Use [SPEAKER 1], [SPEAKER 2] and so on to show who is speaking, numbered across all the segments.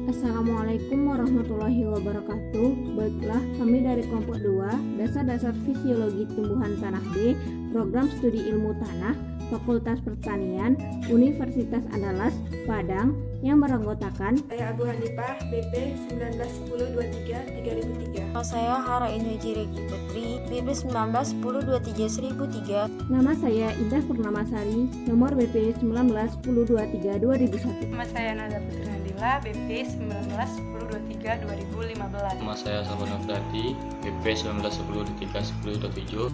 [SPEAKER 1] Assalamualaikum warahmatullahi wabarakatuh. Baiklah, kami dari kelompok 2, Dasar-dasar Fisiologi Tumbuhan Tanah B, Program Studi Ilmu Tanah, Fakultas Pertanian, Universitas Andalas, Padang, yang beranggotakan
[SPEAKER 2] Saya Abu Hanifah, BP 191023 3003.
[SPEAKER 3] Saya Hara Indoji Regi Putri, BP 191023 1003.
[SPEAKER 1] Nama saya Indah Purnamasari, nomor BP 191023 2001.
[SPEAKER 4] Nama saya Nada Putri Nadila, BP 191023 2015.
[SPEAKER 5] Nama saya Salman Nafrati, BP 1910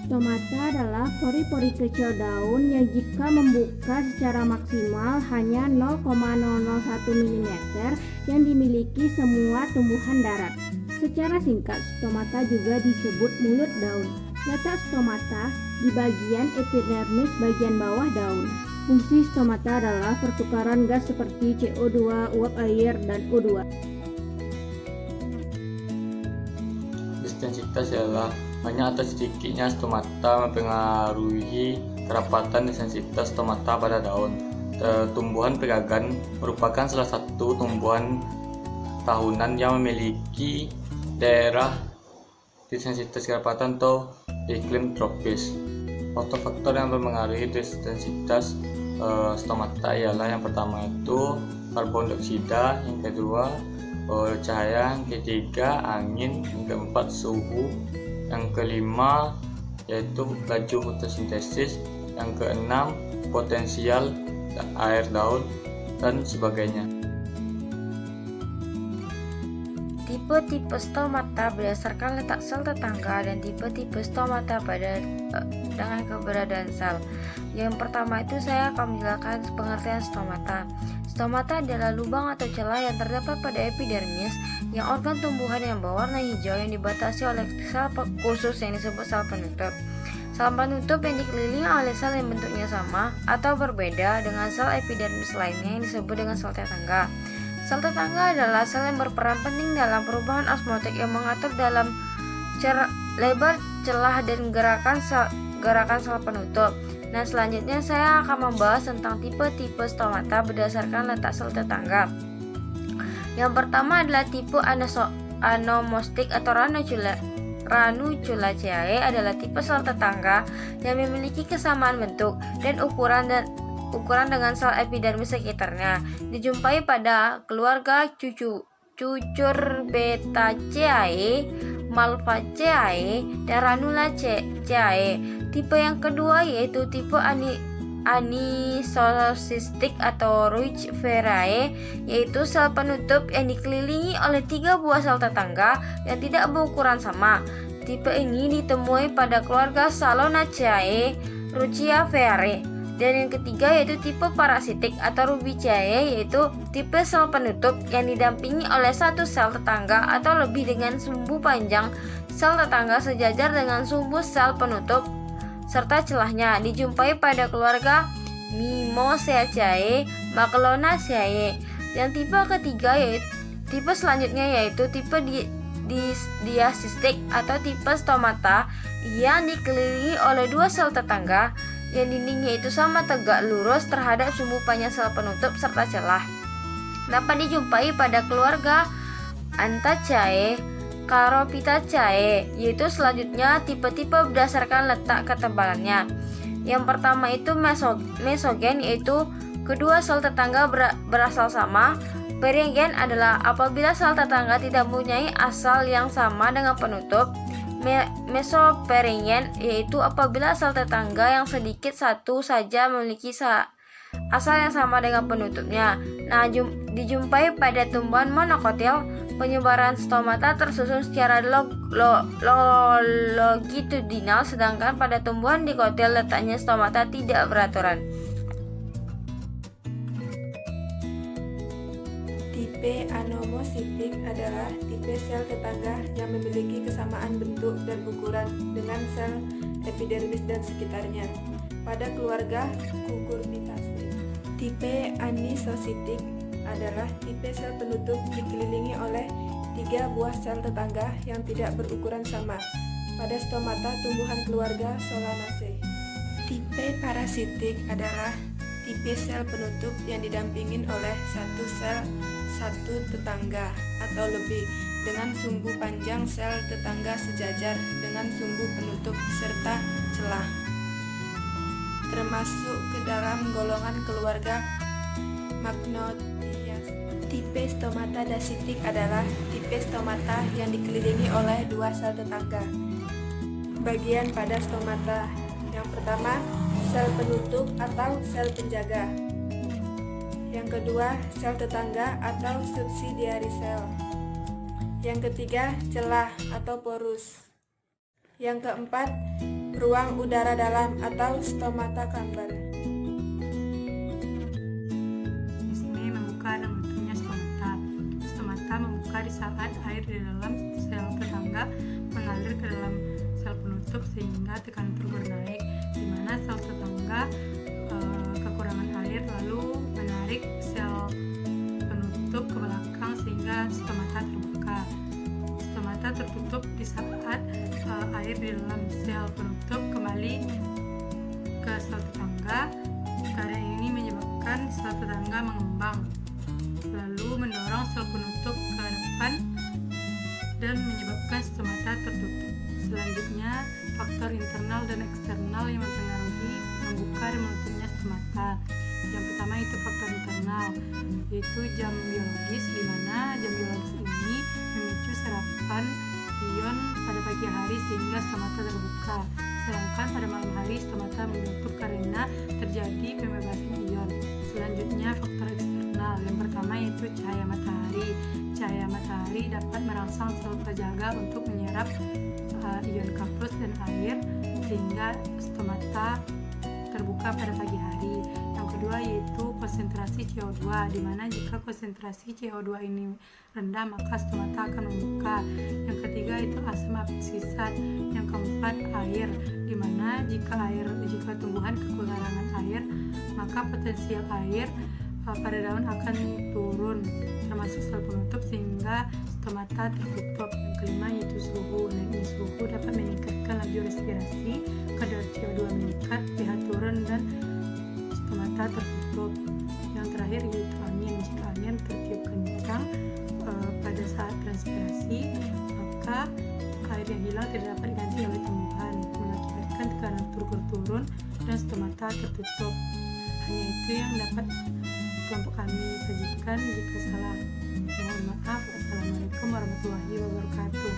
[SPEAKER 1] Stomata adalah pori-pori kecil daun yang jika membuka secara maksimal hanya 0,001 mm yang dimiliki semua tumbuhan darat. Secara singkat, stomata juga disebut mulut daun. Letak stomata di bagian epidermis bagian bawah daun. Fungsi stomata adalah pertukaran gas seperti CO2, uap air, dan O2.
[SPEAKER 5] Densitas adalah banyak atau sedikitnya stomata mempengaruhi kerapatan densitas stomata pada daun. Tumbuhan pegagan merupakan salah satu tumbuhan tahunan yang memiliki daerah densitas kerapatan atau iklim tropis. Faktor-faktor yang mempengaruhi densitas stomata ialah yang pertama itu karbon dioksida, yang kedua cahaya, yang ketiga angin, yang keempat suhu, yang kelima yaitu laju fotosintesis, yang keenam potensial air daun, dan sebagainya.
[SPEAKER 3] Tipe-tipe stomata berdasarkan letak sel tetangga dan tipe-tipe stomata dengan keberadaan sel. Yang pertama itu saya akan menjelaskan pengertian stomata. Stomata adalah lubang atau celah yang terdapat pada epidermis yang organ tumbuhan yang berwarna hijau yang dibatasi oleh sel khusus yang disebut sel penutup. Sel penutup yang dikelilingi oleh sel yang bentuknya sama atau berbeda dengan sel epidermis lainnya yang disebut dengan sel tetangga. Sel tetangga adalah sel yang berperan penting dalam perubahan osmotik yang mengatur dalam lebar celah dan gerakan sel penutup. Nah, selanjutnya saya akan membahas tentang tipe-tipe stomata berdasarkan letak sel tetangga. Yang pertama adalah tipe anomostik atau Ranunculaceae adalah tipe sel tetangga yang memiliki kesamaan bentuk dan ukuran dengan sel epidermis sekitarnya. Dijumpai pada keluarga Cucurbitaceae, Malvaceae, dan Ranulaceae. Tipe yang kedua yaitu tipe anisocystic atau Ruicerae, yaitu sel penutup yang dikelilingi oleh 3 buah sel tetangga yang tidak berukuran sama. Tipe ini ditemui pada keluarga Salonaceae, Ruciaceae. Dan yang ketiga yaitu tipe parasitik atau Rubiceae, yaitu tipe sel penutup yang didampingi oleh satu sel tetangga atau lebih dengan sumbu panjang sel tetangga sejajar dengan sumbu sel penutup serta celahnya. Dijumpai pada keluarga Mimosaceae, Macronaceae. Yang tipe ketiga tipe selanjutnya yaitu tipe diasistik atau tipe stomata yang dikelilingi oleh 2 sel tetangga yang dindingnya itu sama tegak lurus terhadap sumbu panjang sel penutup serta celah. Dapat dijumpai pada keluarga Anthaceae, Carophytaceae, yaitu selanjutnya tipe-tipe berdasarkan letak ketebalannya. Yang pertama itu mesogen, yaitu kedua sel tetangga berasal sama. Periogen adalah apabila sel tetangga tidak mempunyai asal yang sama dengan penutup. Mesoperiogen yaitu apabila sel tetangga yang sedikit satu saja memiliki asal yang sama dengan penutupnya. Nah, dijumpai pada tumbuhan monokotil. Penyebaran stomata tersusun secara longitudinal, sedangkan pada tumbuhan dikotil letaknya stomata tidak beraturan.
[SPEAKER 2] Tipe anomositik adalah tipe sel tetangga yang memiliki kesamaan bentuk dan ukuran dengan sel epidermis dan sekitarnya pada keluarga Cucurbitaceae. Tipe anisositik adalah tipe sel penutup dikelilingi oleh 3 buah sel tetangga yang tidak berukuran sama pada stomata tumbuhan keluarga Solanaceae. Tipe parasitik adalah tipe sel penutup yang didampingin oleh satu sel satu tetangga atau lebih dengan sumbu panjang sel tetangga sejajar dengan sumbu penutup serta celah, termasuk ke dalam golongan keluarga Magnotriaceae. Tipe stomata dasitik adalah tipe stomata yang dikelilingi oleh dua sel tetangga. Bagian pada stomata yang pertama, sel penutup atau sel penjaga. Yang kedua, sel tetangga atau subsidiary cell. Yang ketiga, celah atau porus. Yang keempat, ruang udara dalam atau stomata chamber.
[SPEAKER 4] Mekanisme membuka dan menutupnya stomata. Stomata membuka di saat air di dalam sel tetangga mengalir ke dalam sel penutup sehingga tekanan turun naik, di mana sel tetangga kekurangan air lalu menarik sel penutup ke belakang sehingga stomata terbuka. Stomata tertutup di saat air di dalam sel penutup kembali ke sel tetangga. Keadaan ini menyebabkan sel tetangga mengembang, lalu mendorong sel penutup ke depan dan menyebabkan stomata tertutup. Selanjutnya, faktor internal dan eksternal yang mempengaruhi membuka dan menutupnya stomata. Yang pertama itu faktor internal, yaitu jam biologis, di mana jam biologis ini memicu serapan ion pada pagi hari sehingga stomata terbuka. Sedangkan pada malam hari stomata menutup karena terjadi pembebasan ion. Selanjutnya faktor eksternal, yang pertama yaitu cahaya matahari. Cahaya matahari dapat merangsang sel penjaga untuk menyerap ion K+ dan air sehingga stomata terbuka pada pagi hari. Yang kedua yaitu konsentrasi CO2, di mana jika konsentrasi CO2 ini rendah maka stomata akan membuka. Yang ketiga itu asam absisat. Yang keempat air, di mana jika tumbuhan kekurangan air maka potensial air pada daun akan turun termasuk sel penutup sehingga stomata tertutup. Yang kelima yaitu suhu. Naiknya suhu dapat meningkatkan laju respirasi, kadar CO2 meningkat, pH turun dan stomata tertutup. Yang terakhir yaitu angin. Jika angin tertiup kencang pada saat transpirasi maka air yang hilang tidak dapat diganti oleh tumbuhan, mengakibatkan tekanan turun dan stomata tertutup. Hanya itu yang dapat kelompok kami sajikan. Jika salah, mohon maaf. Assalamualaikum warahmatullahi wabarakatuh.